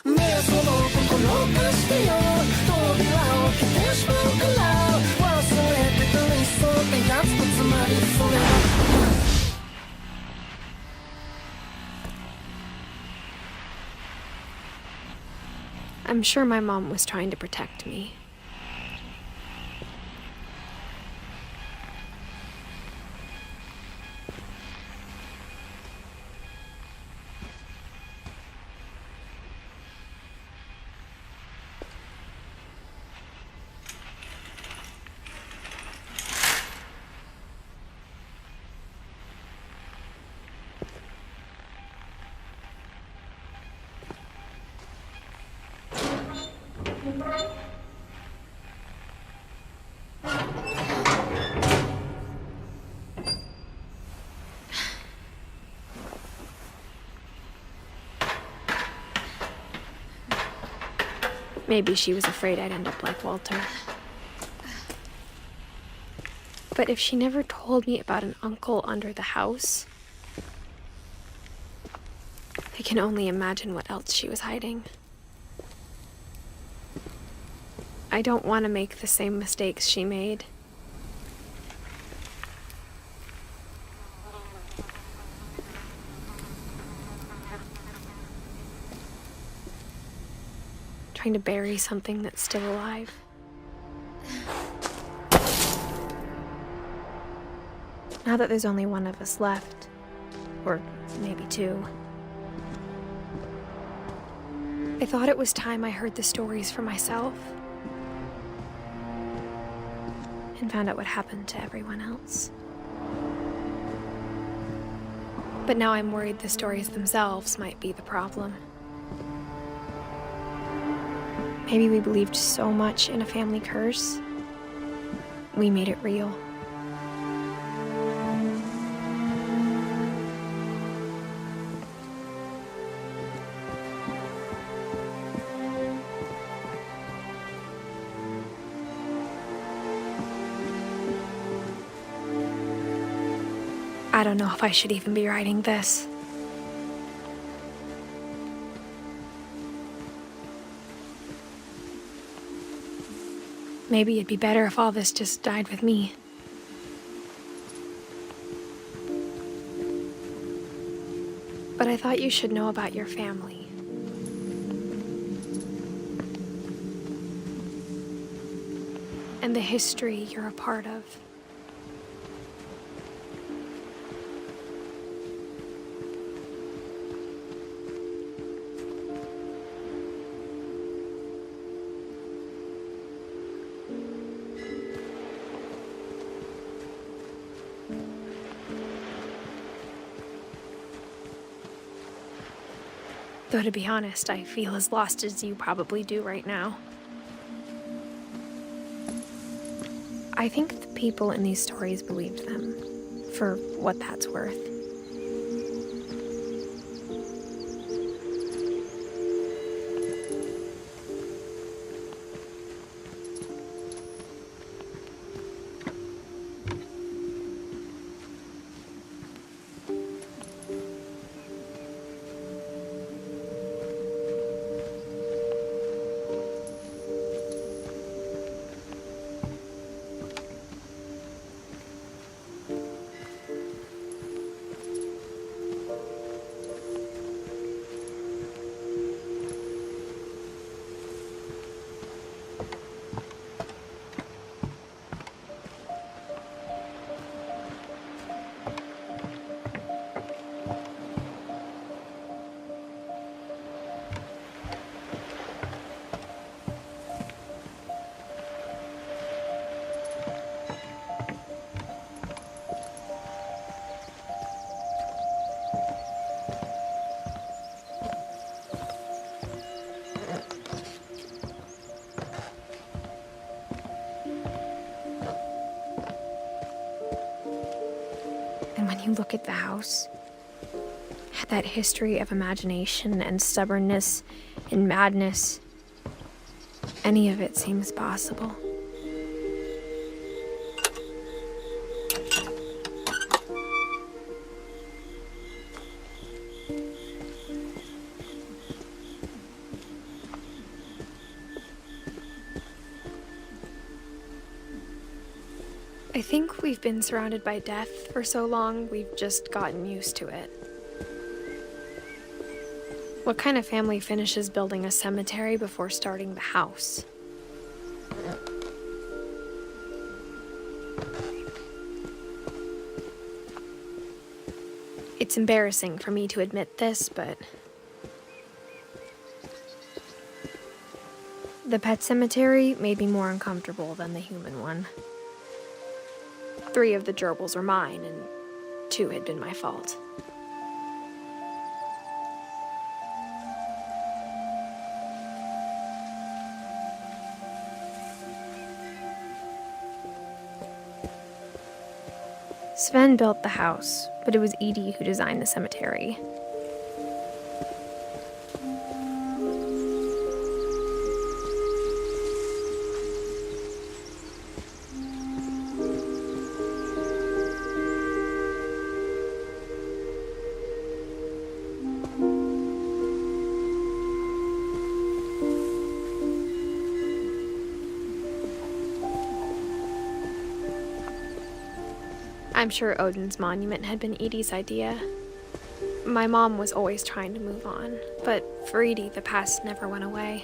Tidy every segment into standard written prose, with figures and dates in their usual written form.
目をその心を貸してよ扉を開けてしまうから忘れてた理想ってやつとつまりそれI'm sure my mom was trying to protect me. Maybe she was afraid I'd end up like Walter. But if she never told me about an uncle under the house, I can only imagine what else she was hiding. I don't want to make the same mistakes she made. Trying to bury something that's still alive. Now that there's only one of us left, or maybe two, I thought it was time I heard the stories for myself and found out what happened to everyone else. But now I'm worried the stories themselves might be the problem. Maybe we believed so much in a family curse, we made it real. I don't know if I should even be writing this. Maybe it'd be better if all this just died with me. But I thought you should know about your family. And the history you're a part of. Though to be honest, I feel as lost as you probably do right now. I think the people in these stories believed them, for what that's worth. And when you look at the house, that history of imagination and stubbornness and madness, any of it seems possible. I think we've been surrounded by death for so long, we've just gotten used to it. What kind of family finishes building a cemetery before starting the house? It's embarrassing for me to admit this, but the pet cemetery made me more uncomfortable than the human one. 3 of the gerbils were mine, and 2 had been my fault. Sven built the house, but it was Edie who designed the cemetery. I'm sure Odin's monument had been Edie's idea. My mom was always trying to move on, but for Edie, the past never went away.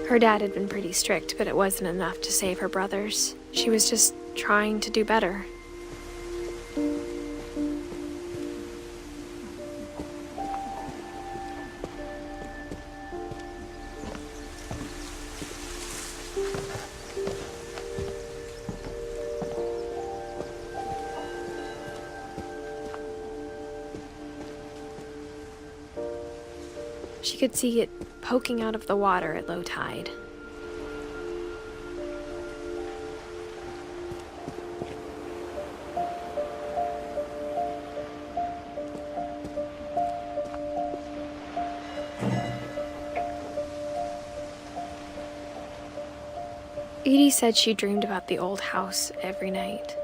Her dad had been pretty strict, but it wasn't enough to save her brothers. She was just trying to do better. She could see it poking out of the water at low tide. Edie said she dreamed about the old house every night.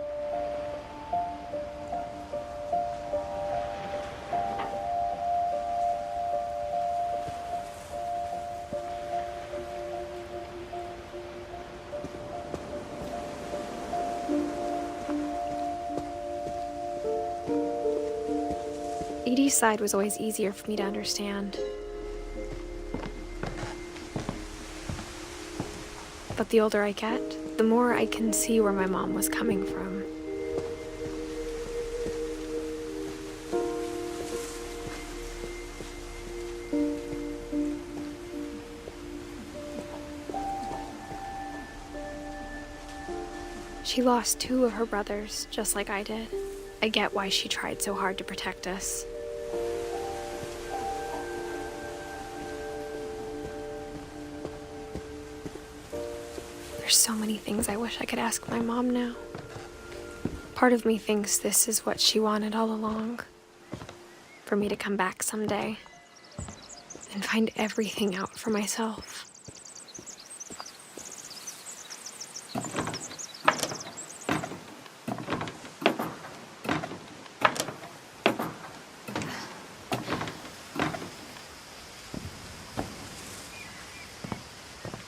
Edie's side was always easier for me to understand. But the older I get, the more I can see where my mom was coming from. She lost 2 of her brothers, just like I did. I get why she tried so hard to protect us. There's so many things I wish I could ask my mom now. Part of me thinks this is what she wanted all along. For me to come back someday and find everything out for myself.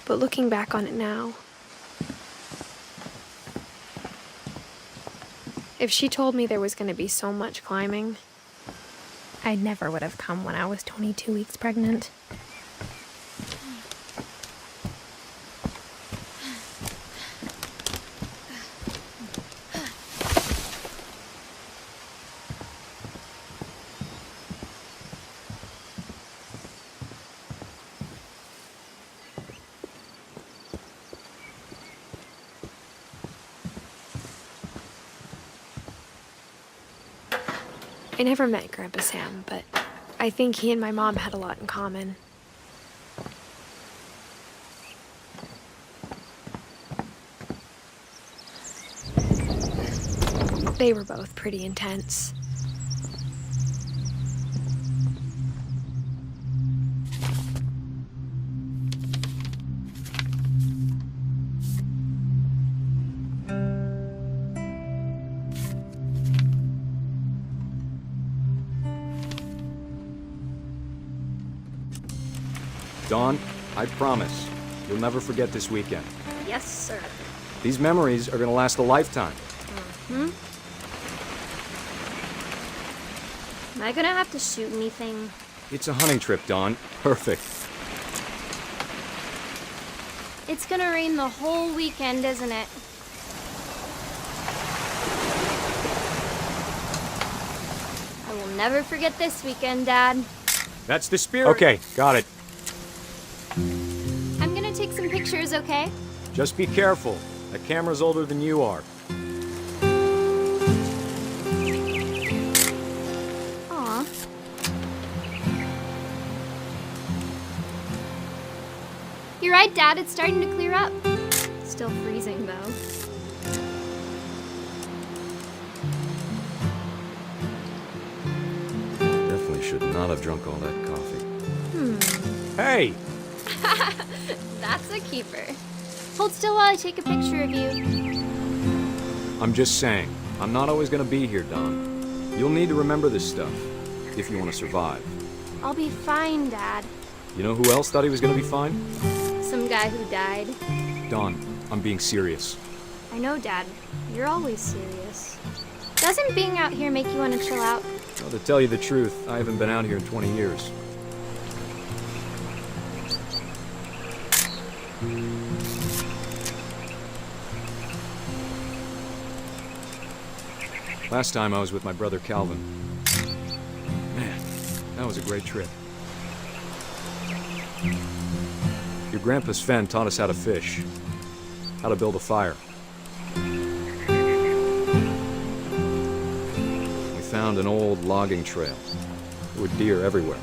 But looking back on it now, if she told me there was going to be so much climbing, I never would have come when I was 22 weeks pregnant. I never met Grandpa Sam, but I think he and my mom had a lot in common. They were both pretty intense. Dawn, I promise, you'll never forget this weekend. Yes, sir. These memories are gonna last a lifetime. Am I gonna have to shoot anything? It's a hunting trip, Dawn. Perfect. It's gonna rain the whole weekend, isn't it? I will never forget this weekend, Dad. That's the spirit. Okay, got it. I'm gonna take some pictures, okay? Just be careful. That camera's older than you are. Aw. You're right, Dad. It's starting to clear up. Still freezing, though. Definitely should not have drunk all that coffee. Hey! That's a keeper. Hold still while I take a picture of you. I'm just saying, I'm not always gonna be here, Dawn. You'll need to remember this stuff, if you want to survive. I'll be fine, Dad. You know who else thought he was gonna be fine? Some guy who died. Dawn, I'm being serious. I know, Dad. You're always serious. Doesn't being out here make you want to chill out? Well, to tell you the truth, I haven't been out here in 20 years. Last time I was with my brother Calvin. Man, that was a great trip. Your grandpa Sven taught us how to fish, how to build a fire. We found an old logging trail. There were deer everywhere.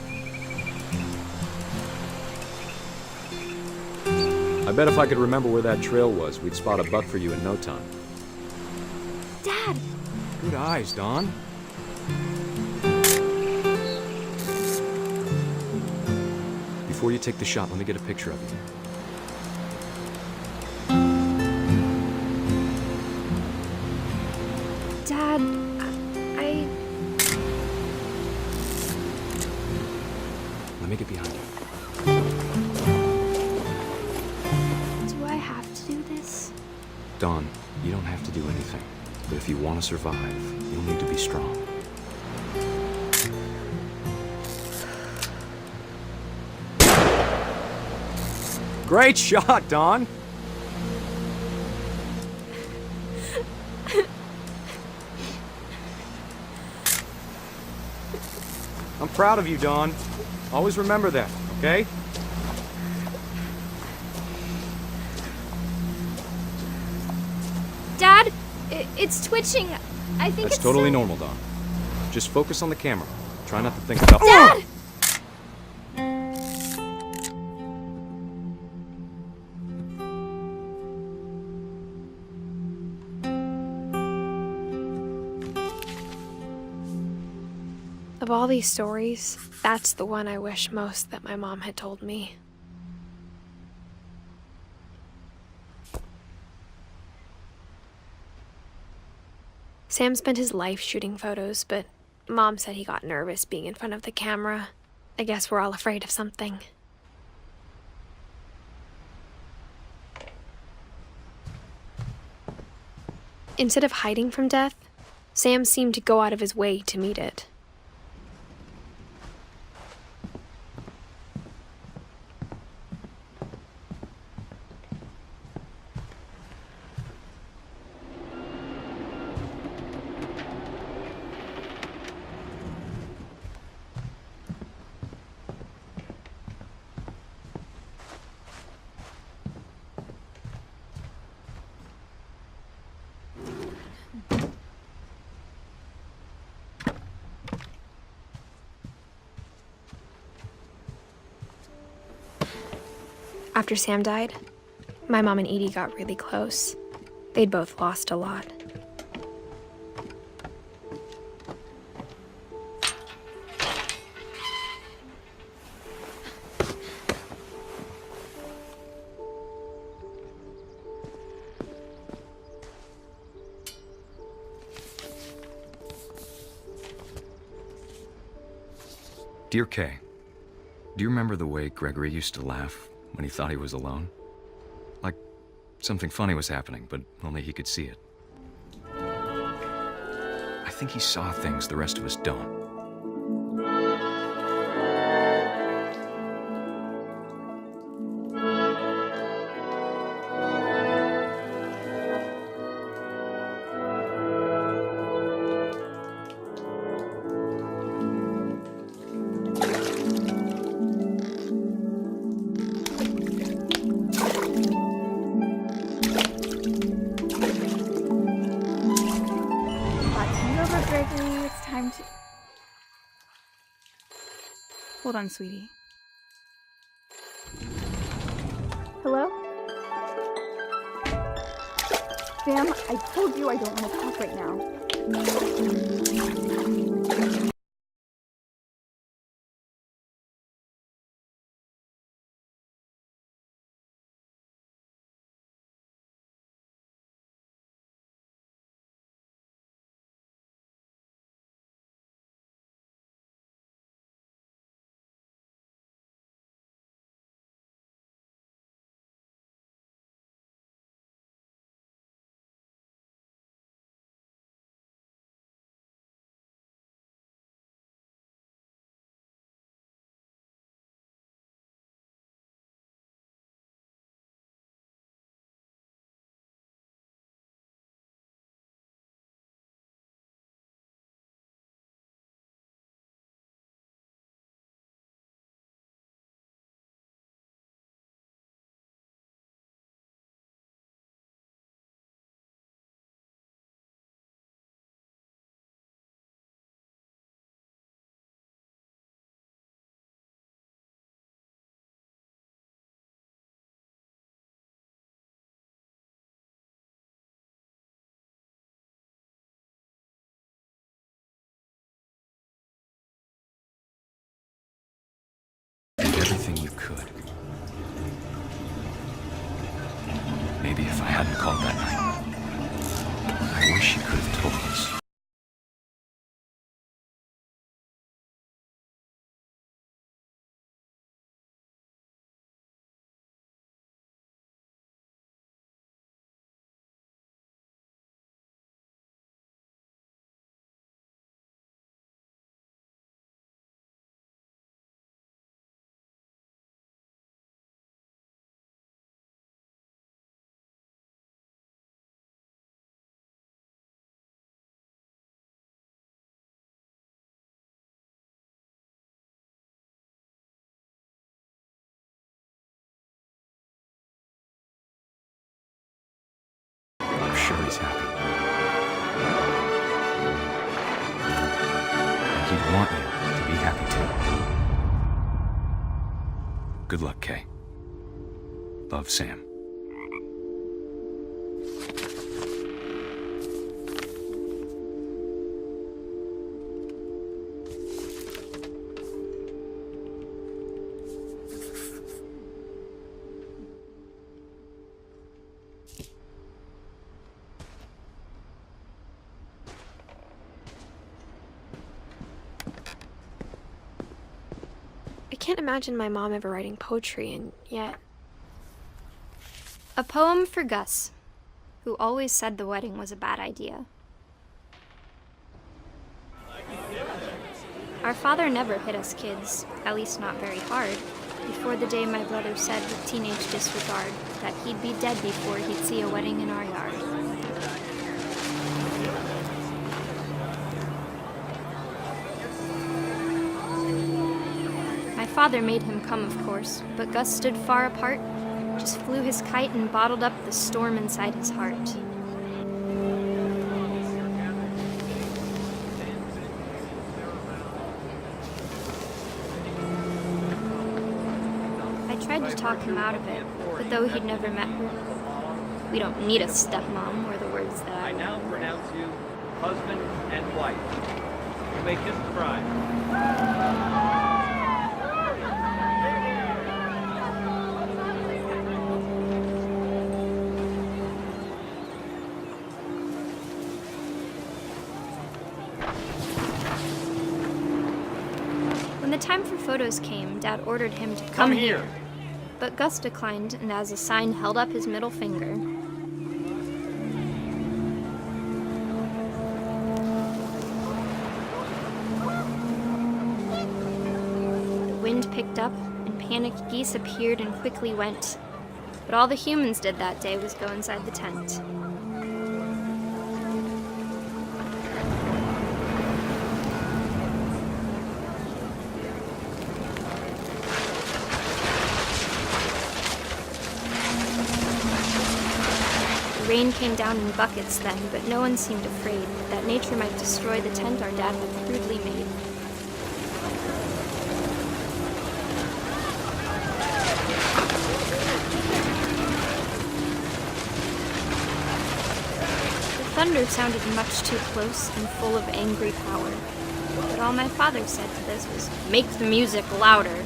I bet if I could remember where that trail was, we'd spot a buck for you in no time. Dad! Good eyes, Dawn. Before you take the shot, let me get a picture of you. Dad, Let me get behind you. Do I have to do this? Dawn, you don't have to do anything. But if you want to survive, you'll need to be strong. Great shot, Dawn! I'm proud of you, Dawn. Always remember that, okay? Dad, it's twitching. I think That's it's totally normal, Dawn. Just focus on the camera. Try not to think about— Dad! of all these stories, that's the one I wish most that my mom had told me. Sam spent his life shooting photos, but Mom said he got nervous being in front of the camera. I guess we're all afraid of something. Instead of hiding from death, Sam seemed to go out of his way to meet it. After Sam died, my mom and Edie got really close. They'd both lost a lot. Dear Kay, do you remember the way Gregory used to laugh when he thought he was alone? Like something funny was happening, but only he could see it. I think he saw things the rest of us don't. Hold on, sweetie. Hello? Sam, I told you I don't want to talk right now. Everything you could. Maybe if I hadn't called that night, I wish you could have told us. I'm sure he's happy. And he'd want you to be happy too. Good luck, Kay. Love, Sam. I can't imagine my mom ever writing poetry, and yet... A poem for Gus, who always said the wedding was a bad idea. Our father never hit us kids, at least not very hard, before the day my brother said with teenage disregard that he'd be dead before he'd see a wedding in our yard. My father made him come, of course, but Gus stood far apart, just flew his kite and bottled up the storm inside his heart. I tried to talk him out of it, but though he'd never met her. We don't need a stepmom, were the words that I now pronounce you husband and wife. You may kiss the bride. When the time for photos came, Dad ordered him to come here. But Gus declined, and as a sign held up his middle finger. The wind picked up, and panicked geese appeared and quickly went. But all the humans did that day was go inside the tent. Rain came down in buckets then, but no one seemed afraid that nature might destroy the tent our dad had crudely made. The thunder sounded much too close and full of angry power. But all my father said to this was, "Make the music louder."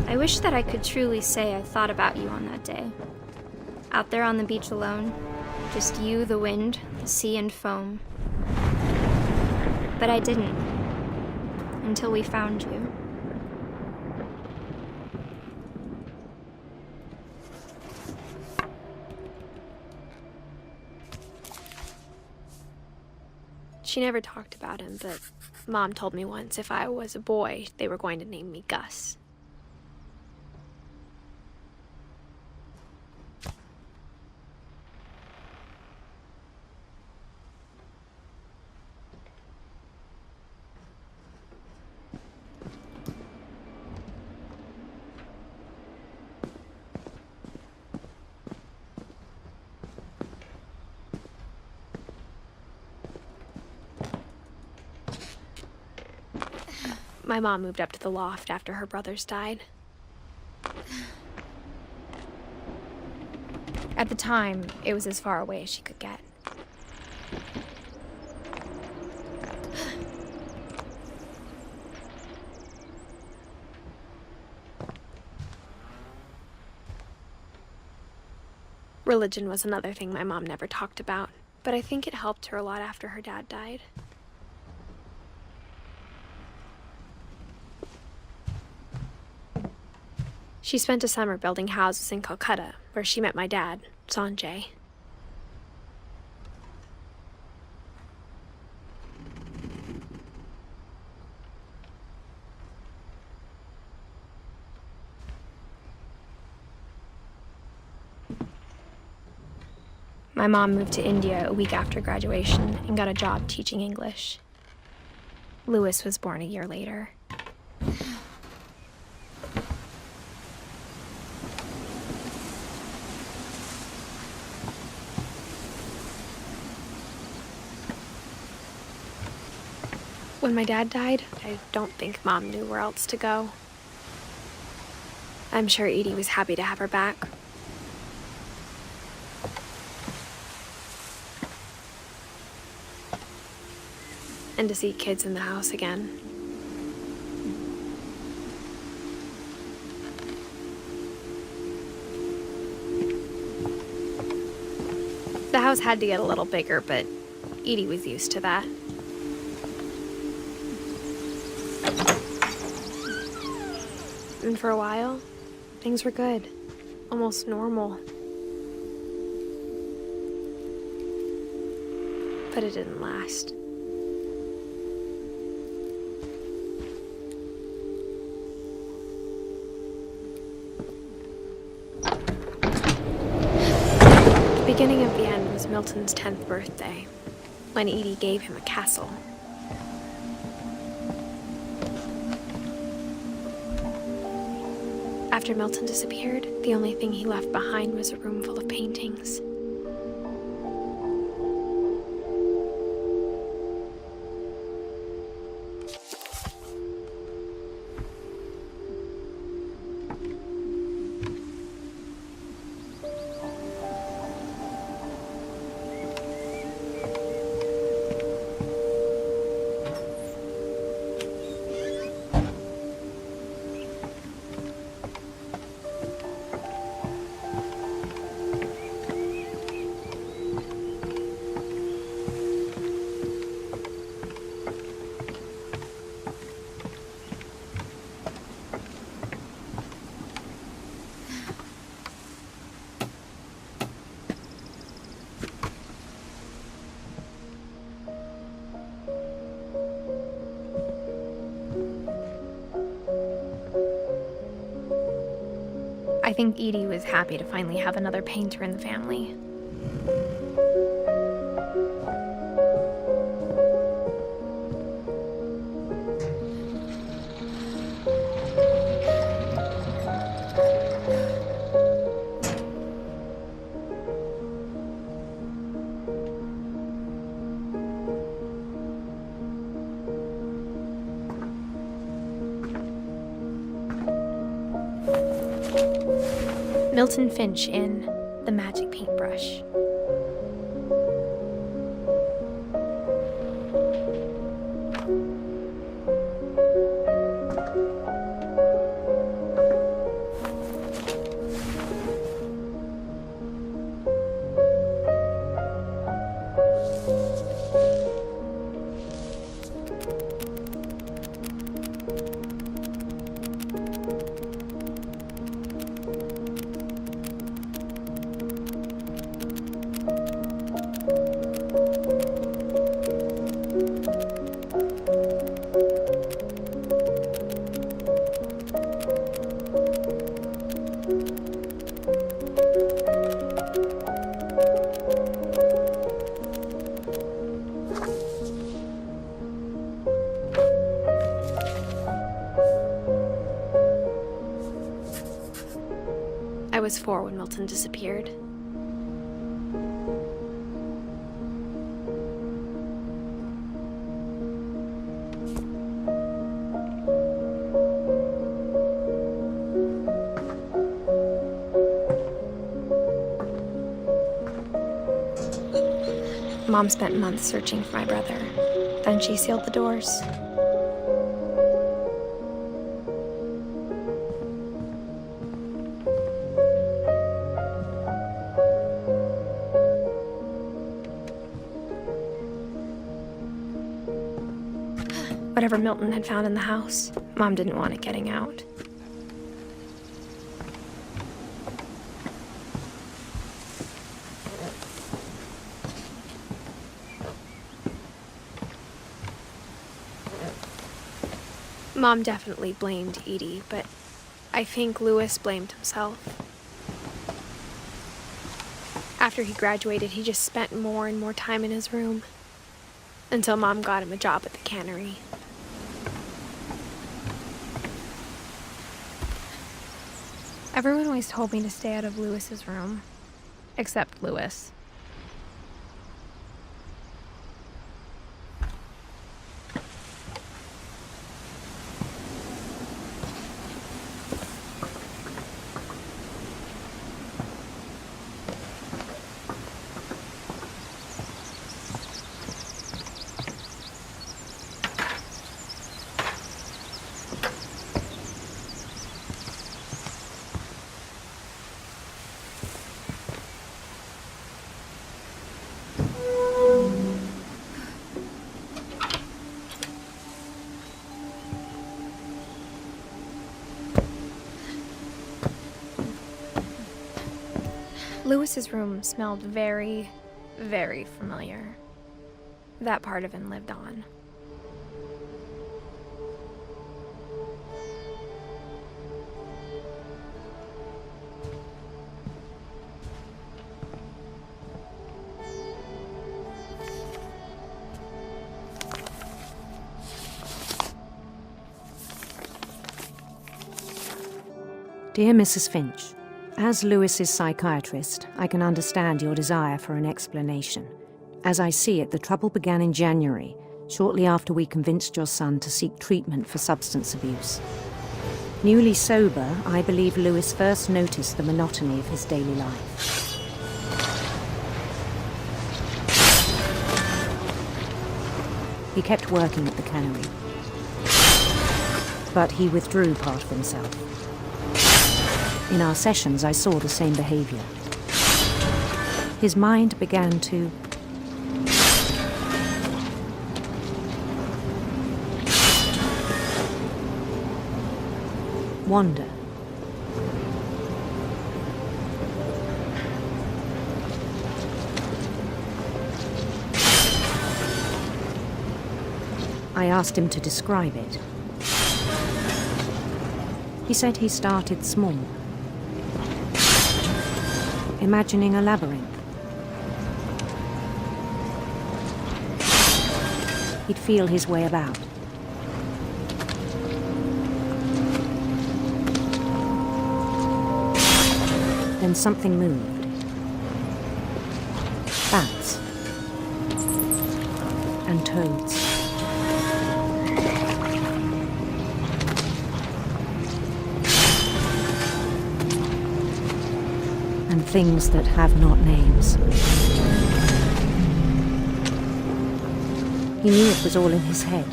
I wish that I could truly say I thought about you on that day. Out there on the beach alone, just you, the wind, the sea, and foam. But I didn't, until we found you. She never talked about him, but Mom told me once if I was a boy, they were going to name me Gus. My mom moved up to the loft after her brothers died. At the time, it was as far away as she could get. Religion was another thing my mom never talked about, but I think it helped her a lot after her dad died. She spent a summer building houses in Calcutta, where she met my dad, Sanjay. My mom moved to India a week after graduation and got a job teaching English. Louis was born a year later. When my dad died, I don't think Mom knew where else to go. I'm sure Edie was happy to have her back. And to see kids in the house again. The house had to get a little bigger, but Edie was used to that. And for a while, things were good, almost normal. But it didn't last. beginning of the end was Milton's 10th birthday, when Edie gave him a castle. After Milton disappeared, the only thing he left behind was a room full of paintings. I think Edie was happy to finally have another painter in the family. Milton Finch in The Magic Paintbrush. I was 4 when Milton disappeared. Mom spent months searching for my brother. Then she sealed the doors. Whatever Milton had found in the house, Mom didn't want it getting out. Mom definitely blamed Edie, but I think Louis blamed himself. After he graduated, he just spent more and more time in his room, until Mom got him a job at the cannery. Everyone always told me to stay out of Louis's room, except Louis. Louis's room smelled very, very familiar. That part of him lived on. Dear Mrs. Finch, as Lewis's psychiatrist, I can understand your desire for an explanation. As I see it, the trouble began in January, shortly after we convinced your son to seek treatment for substance abuse. Newly sober, I believe Lewis first noticed the monotony of his daily life. He kept working at the cannery, but he withdrew part of himself. In our sessions, I saw the same behavior. His mind began to wander. I asked him to describe it. He said he started small, imagining a labyrinth. He'd feel his way about. Then something moved. Bats and toads. And things that have not names. He knew it was all in his head.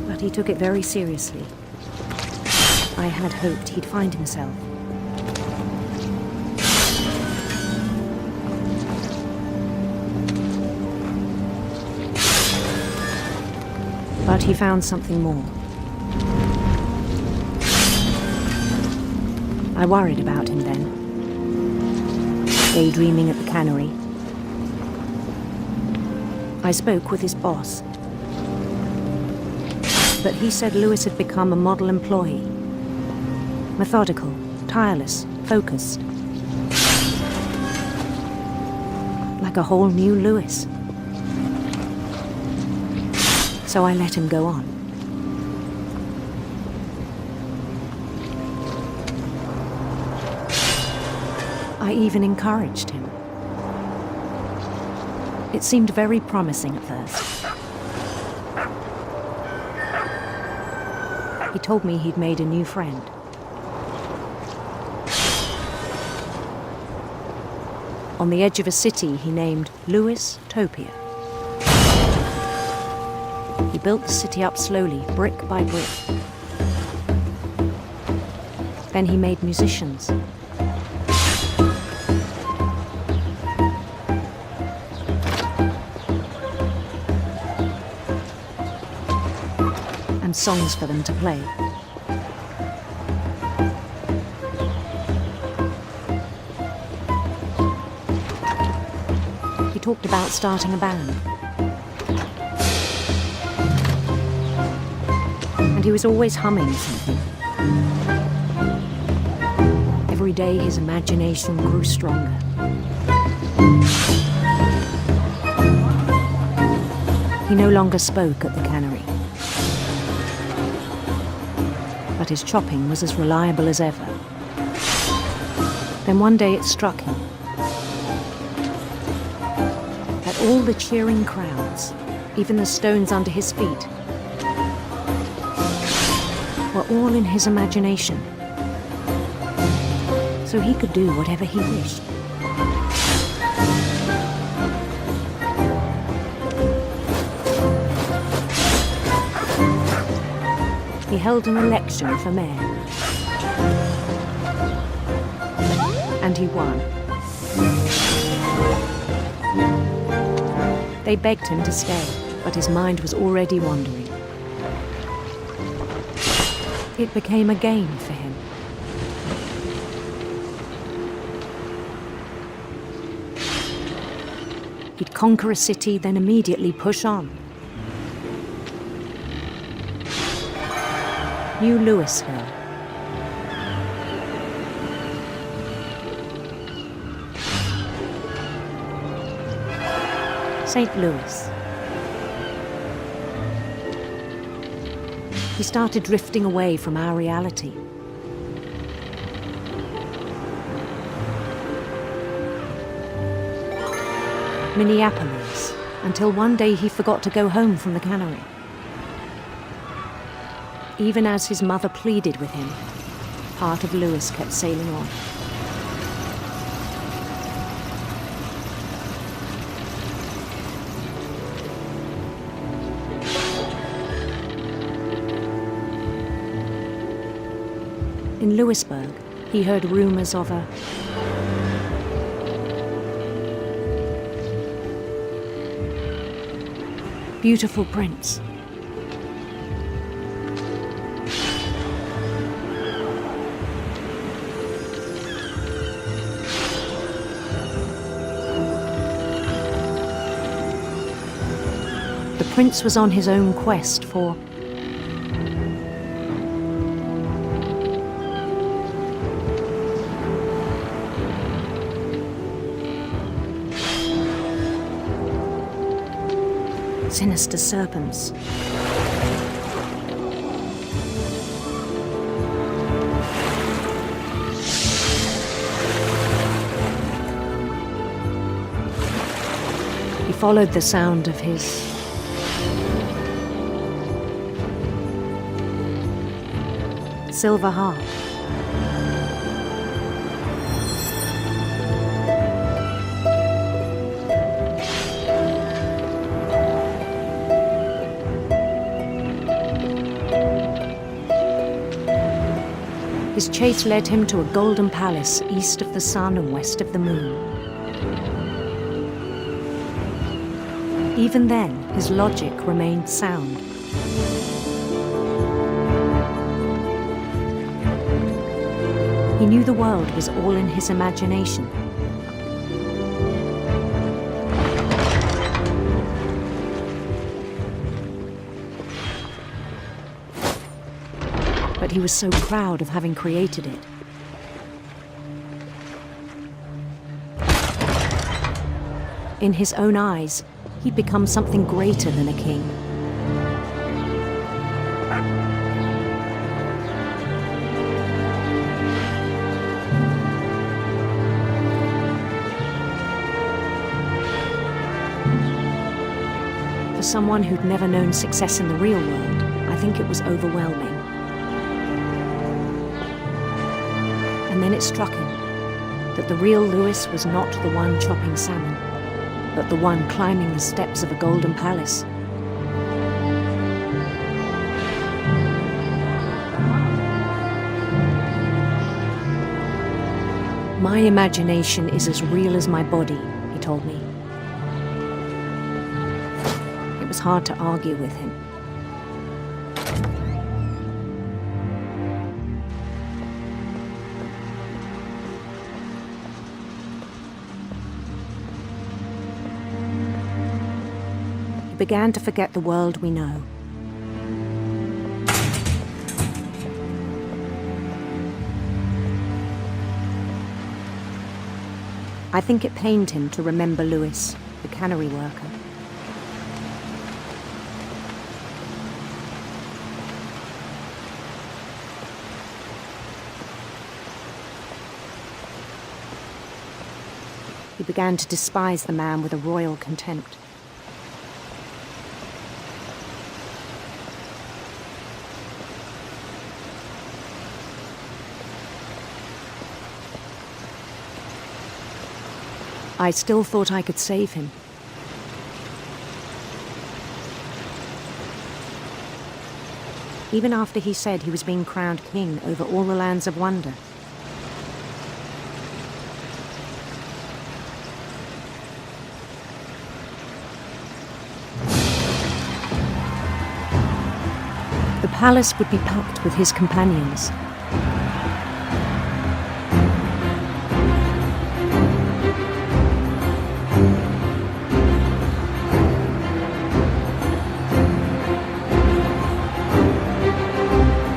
But he took it very seriously. I had hoped he'd find himself. But he found something more. I worried about him then, daydreaming at the cannery. I spoke with his boss, but he said Lewis had become a model employee. Methodical, tireless, focused. Like a whole new Lewis. So I let him go on. I even encouraged him. It seemed very promising at first. He told me he'd made a new friend. On the edge of a city he named Lewis Topia. He built the city up slowly, brick by brick. Then he made musicians. And songs for them to play. He talked about starting a band. And he was always humming something. Every day his imagination grew stronger. He no longer spoke at the cannery. But his chopping was as reliable as ever. Then one day it struck him that all the cheering crowds, even the stones under his feet, were all in his imagination. So he could do whatever he wished. He held an election for mayor. And he won. They begged him to stay, but his mind was already wandering. It became a game for him. He'd conquer a city, then immediately push on. New Louisville. St. Louis. He started drifting away from our reality. Minneapolis, until one day he forgot to go home from the cannery. Even as his mother pleaded with him, part of Lewis kept sailing on. In Lewisburg, he heard rumors of a beautiful prince. The prince was on his own quest for sinister serpents. He followed the sound of his silver harp. His chase led him to a golden palace east of the sun and west of the moon. Even then, his logic remained sound. He knew the world was all in his imagination. But he was so proud of having created it. In his own eyes, he'd become something greater than a king. For someone who'd never known success in the real world, I think it was overwhelming. And then it struck him that the real Lewis was not the one chopping salmon, but the one climbing the steps of a golden palace. My imagination is as real as my body, he told me. It was hard to argue with him. Began to forget the world we know. I think it pained him to remember Lewis, the cannery worker. He began to despise the man with a royal contempt. I still thought I could save him. Even after he said he was being crowned king over all the lands of wonder. The palace would be packed with his companions.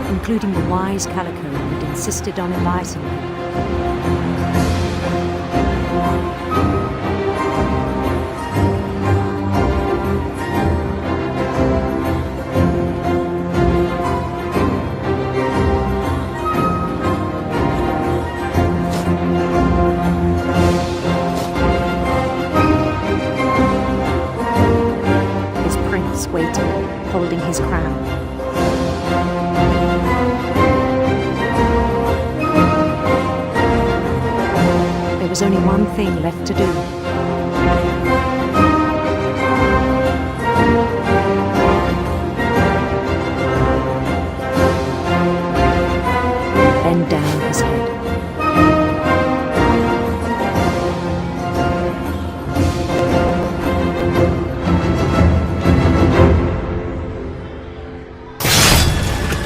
Including the wise Calico who'd insisted on inviting me. was only one thing left to do. Bend down his head.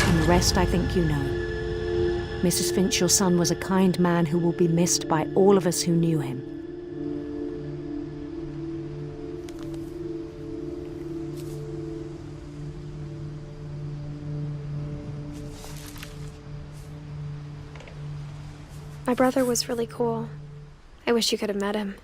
And the rest I think you know. Mrs. Finch, your son was a kind man who will be missed by all of us who knew him. My brother was really cool. I wish you could have met him.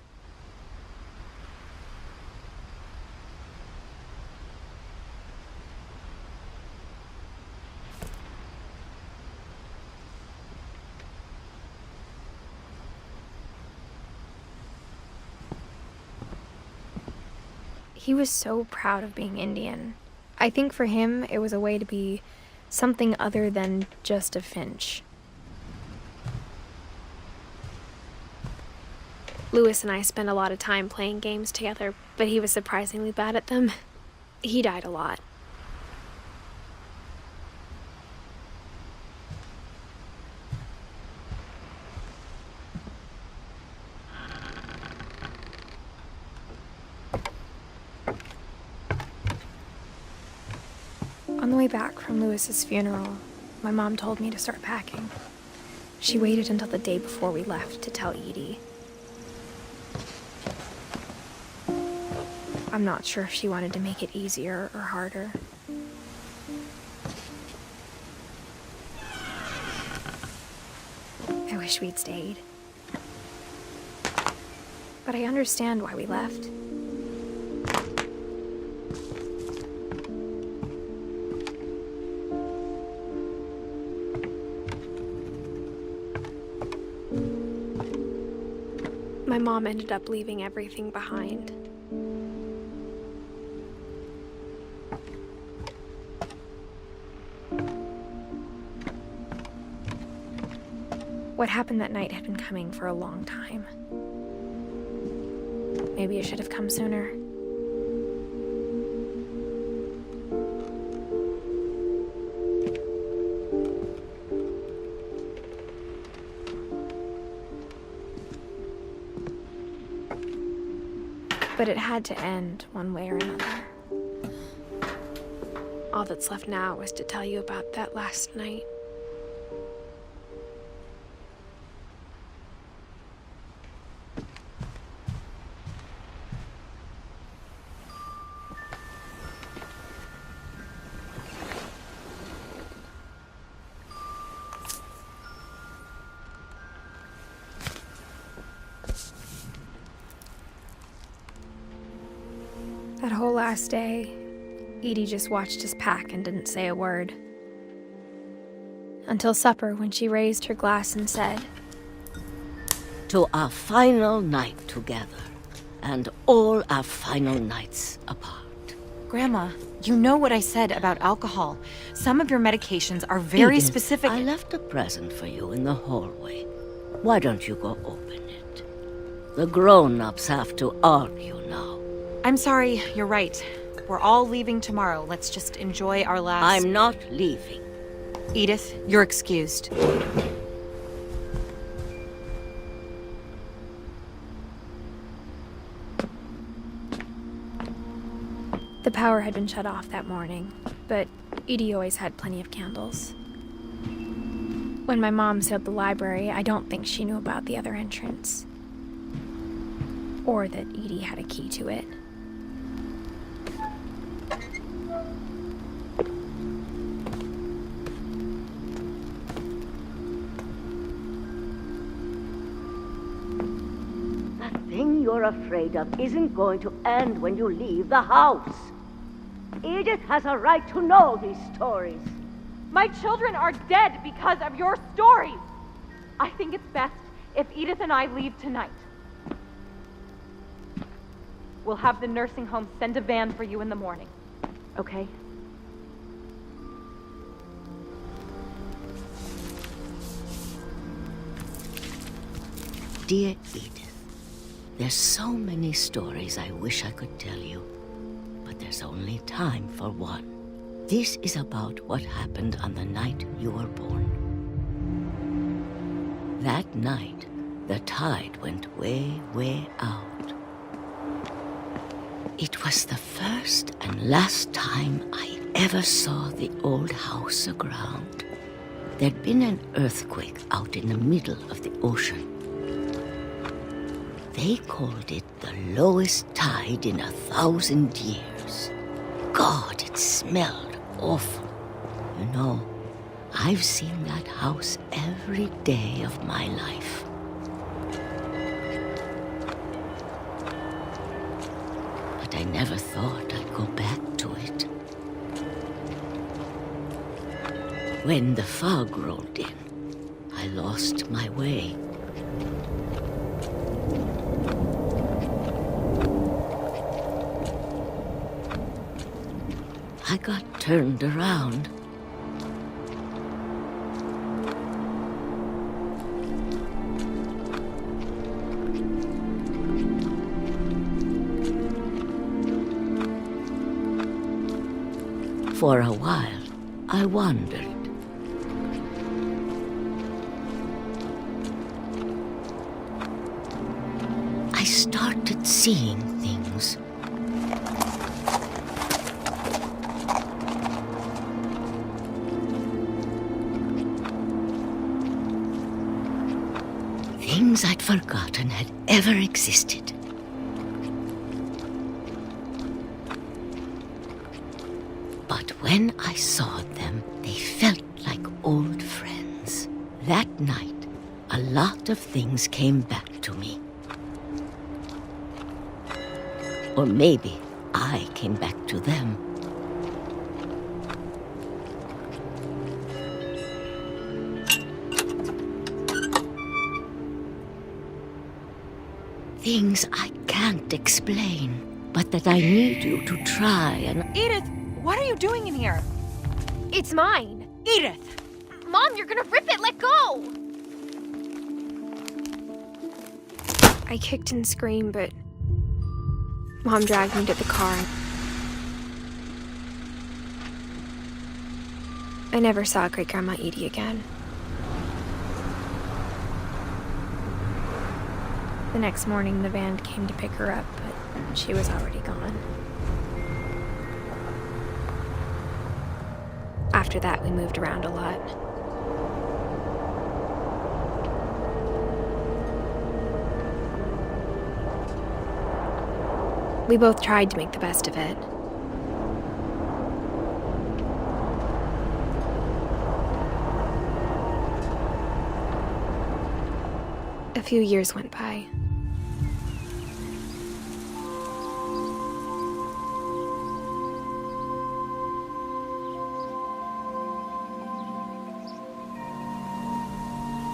He was so proud of being Indian. I think for him, it was a way to be something other than just a Finch. Lewis and I spent a lot of time playing games together, but he was surprisingly bad at them. He died a lot. On the way back from Lewis's funeral, my mom told me to start packing. She waited until the day before we left to tell Edie. I'm not sure if she wanted to make it easier or harder. I wish we'd stayed. But I understand why we left. My mom ended up leaving everything behind. What happened that night had been coming for a long time. Maybe it should have come sooner. But it had to end one way or another. All that's left now is to tell you about that last night. That whole last day, Edie just watched us pack and didn't say a word. Until supper, when she raised her glass and said, "To our final night together, and all our final nights apart." Grandma, you know what I said about alcohol. Some of your medications are very Edith, specific. I left a present for you in the hallway. Why don't you go open it? The grown-ups have to argue now. I'm sorry, you're right. We're all leaving tomorrow. Let's just enjoy our last... I'm not leaving. Edith, you're excused. the power had been shut off that morning, but Edie always had plenty of candles. When my mom sealed the library, I don't think she knew about the other entrance. Or that Edie had a key to it. That thing you're afraid of isn't going to end when you leave the house. Edith has a right to know these stories. My children are dead because of your stories. I think it's best if Edith and I leave tonight. We'll have the nursing home send a van for you in the morning, okay? Dear Edith, there's so many stories I wish I could tell you, but there's only time for one. This is about what happened on the night you were born. That night, the tide went way, way out. It was the first and last time I ever saw the old house aground. There'd been an earthquake out in the middle of the ocean. They called it the lowest tide in 1,000 years. God, it smelled awful. You know, I've seen that house every day of my life. But I never thought I'd go back to it. When the fog rolled in, I lost my way. I got turned around. For a while, I wandered. I started seeing things. Things I'd forgotten had ever existed. But when I saw them, they felt like old friends. That night, a lot of things came back to me. Or maybe I came back to them. Things I can't explain, but that I need you to try and... Edith, what are you doing in here? It's mine. Edith! Mom, you're gonna rip it! Let go! I kicked and screamed, but Mom dragged me to the car. I never saw Great-Grandma Edie again. The next morning, the van came to pick her up, but she was already gone. After that, we moved around a lot. We both tried to make the best of it. A few years went by.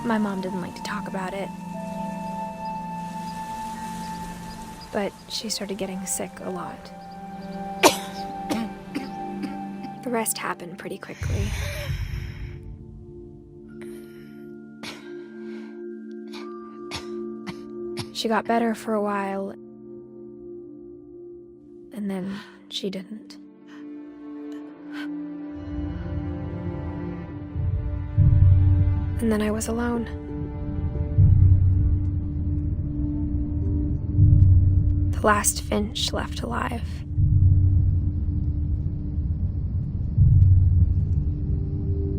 My mom didn't like to talk about it. But she started getting sick a lot. The rest happened pretty quickly. She got better for a while, and then she didn't. And then I was alone. The last Finch left alive.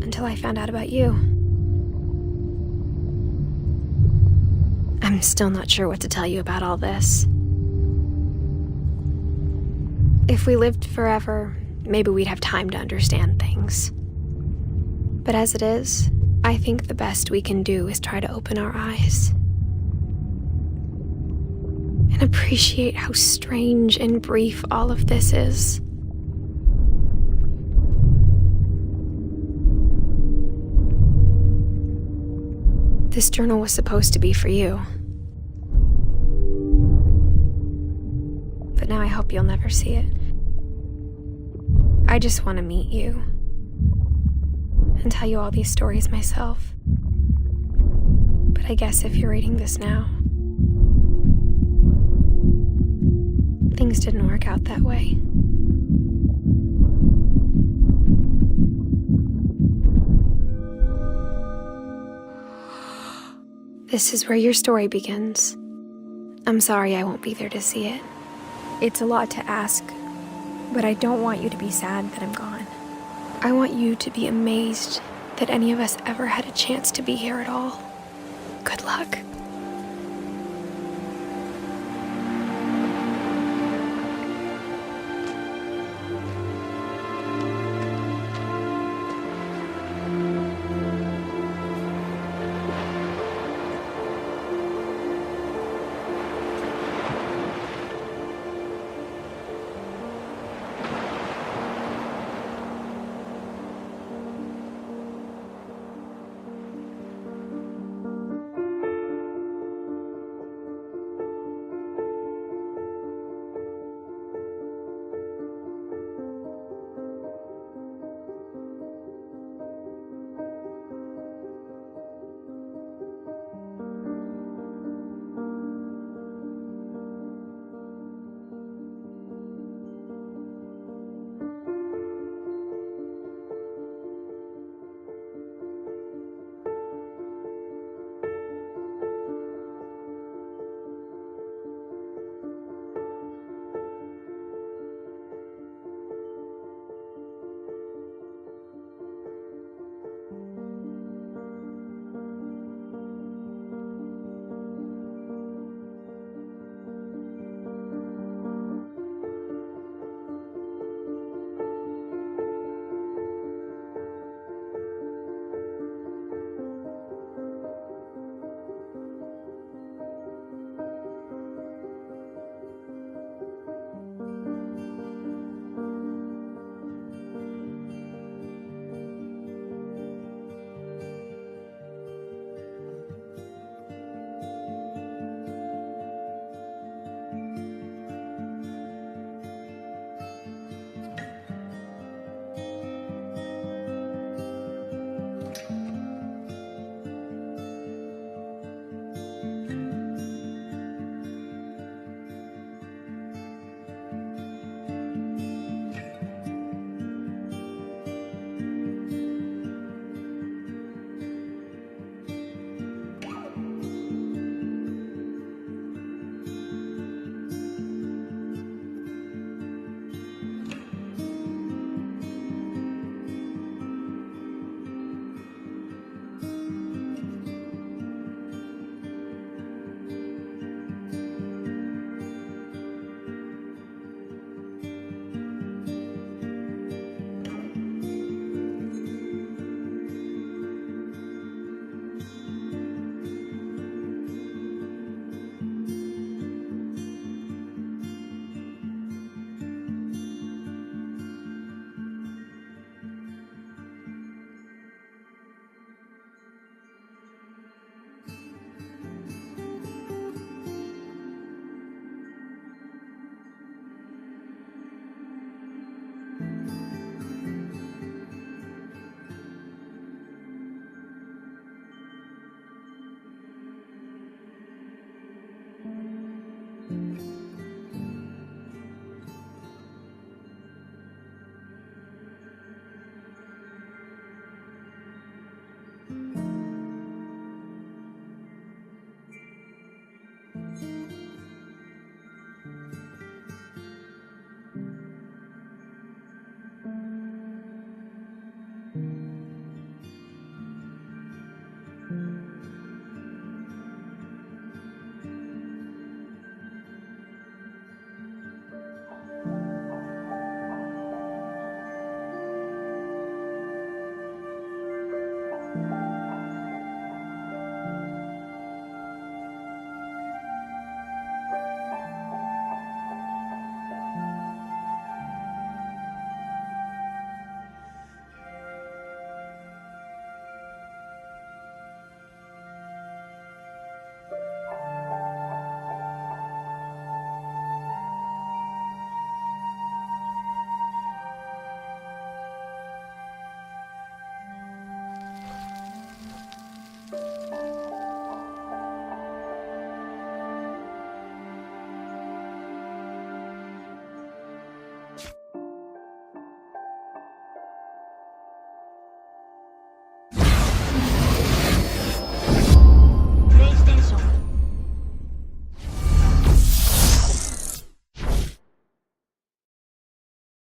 Until I found out about you. I'm still not sure what to tell you about all this. If we lived forever, maybe we'd have time to understand things. But as it is, I think the best we can do is try to open our eyes. And appreciate how strange and brief all of this is. This journal was supposed to be for you. But now I hope you'll never see it. I just want to meet you and tell you all these stories myself. But I guess if you're reading this now, things didn't work out that way. This is where your story begins. I'm sorry I won't be there to see it. It's a lot to ask, but I don't want you to be sad that I'm gone. I want you to be amazed that any of us ever had a chance to be here at all. Good luck.